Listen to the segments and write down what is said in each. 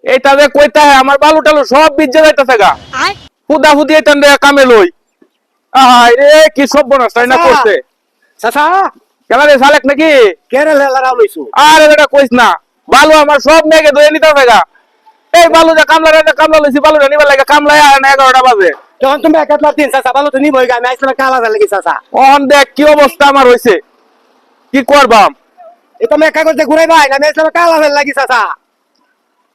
এটা যে কইতা হয় আমার বালু টালু সব বিজ্জে যাইতাছে গা ফুদা ফুদি এটা কামে লই আয় রে কি সব বনস তাই না করছে চাচা কেন রে সালেক নাকি কেরে লেলারাও লইছু আরে এটা কইস না বালু আমার সব মেঘে ধুয়ে নিতাছে গা এই বালু যা কামলা লইছি বালুটা নিবার লাগে কামলায় আর 11টা বাজে যখন তুমি একলা দিন চাচা ভালো তো নিবই গা আমি আইছিলাম কালা লাগি চাচা অন দেখ কি অবস্থা আমার হইছে কি করবাম এটা আমি কাগজ দিয়ে ঘুরাই ভাই আমি আইছিলাম কালা লাগি চাচা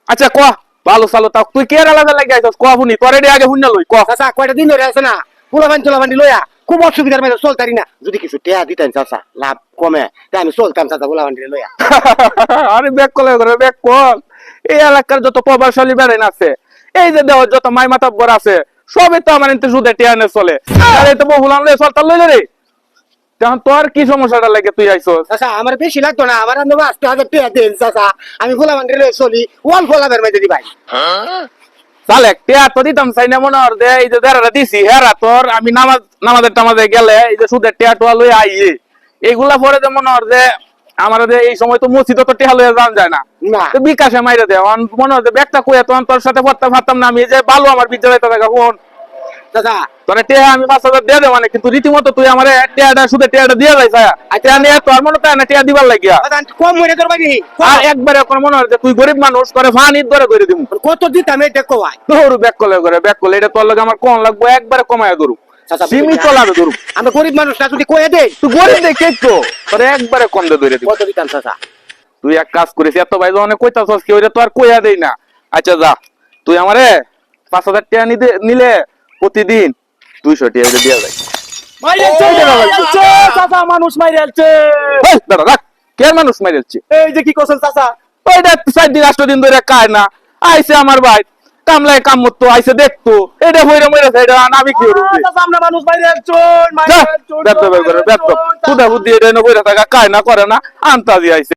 আচ্ছা ক ভালো চালো তা তুই কে আলাদা লাগে আইছস ক শুনি তোরে দে আগে শুননা লই ক চাচা কয়টা দিন ধরে আছে না পোলাবান লইয়া খুব অসুবিধার মধ্যে চলতারি না যদি কিছু টেয়া দিতেন চাচা লাভ কমে তাই আমি চলতাম চাচা পোলাবান লইয়া আরে ব্যাক কল করে ব্যাক কল এই এলাকার যত প্রভাবশালী বেড়াইন আছে এই যে দেহ যত মাই মাতাব্বর আছে সবই তো আমার ইনতে সুদে টিয়ানে চলে আরে তো বহুলান লই চলতা লই রে তখন তোর কি সমস্যাটা লাগে তুই আইছস চাচা আমার বেশি লাগতো না আমার আন্দাজ 8000 টাকা দেন চাচা আমি পোলাবান লইয়া চলি ওয়াল পোলাবের মধ্যে দি ভাই চালে টিয়া তো দিতাম চাই না মনে হর দে এই যে দেড়াটা দিছি হেরা তোর আমি নামাজের টামাজে গেলে এই যে সুদের টিয়া টোয়া লই আইয়ে এইগুলা পরে যে মনে হর যে আমার যে এই সময় তো মসজিদে তো টিয়া লইয়া যান যায় না না তো বিকাশে মাইরে দে মনে হর যে ব্যাগটা কইয়া তখন তোর সাথে পড়তে পারতাম না আমি এই যে বালু আমার বিদ্যালয়তে দেখা ফোন চাচা তোরে টিয়া আমি 5000 দিয়ে দে মানে কিন্তু রীতিমতো তুই আমারে টিয়াটা সুদের টিয়াটা দিয়ে যাইছা টিয়া নিয়ে তোর মনে তো না টিয়া দিবার লাগিয়া চাচা কম মরে তোর ভাই আর একবারে কোন মনে হর যে তুই গরিব মানুষ করে ফানি ধরে করে দিমু কত দিতাম এই দেখো ভাই তোর ব্যাক করলে এটা তোর লাগে আমার কোন লাগবে একবারে কমায়া ধরু সীমিত লাভে ধরু আমি গরিব মানুষ না যদি কয়ে দেই তুই গরিব দেখে তো তোর একবারে কম দে ধরে দিব কত দিতাম চাচা তুই এক কাজ করিস এত ভাই অনেক কইতাছস কি ওইটা তো আর কইয়া দেই না আচ্ছা যা তুই আমারে 5000 টাকা নিলে প্রতিদিন 200 টাকা দিয়ে যাই চাচা মানুষ মাইরালছে এই দাঁড়া রাখ কে মানুষ মাইরালছে এই যে কি করছেন চাচা ওইটা 4 দিন 8 দিন ধরে খায় না আইছে আমার ভাই কামলায় কাম মতো আইছে দেখতো এটা হইরা মইরা এটা আমি কি করব চাচা আমরা মানুষ মাইরালছে ব্যর্থ বের করে ব্যর্থ তুই বুদ্ধি এটা নবইরা থাকা খায় না করে না আন্তাজি আইছে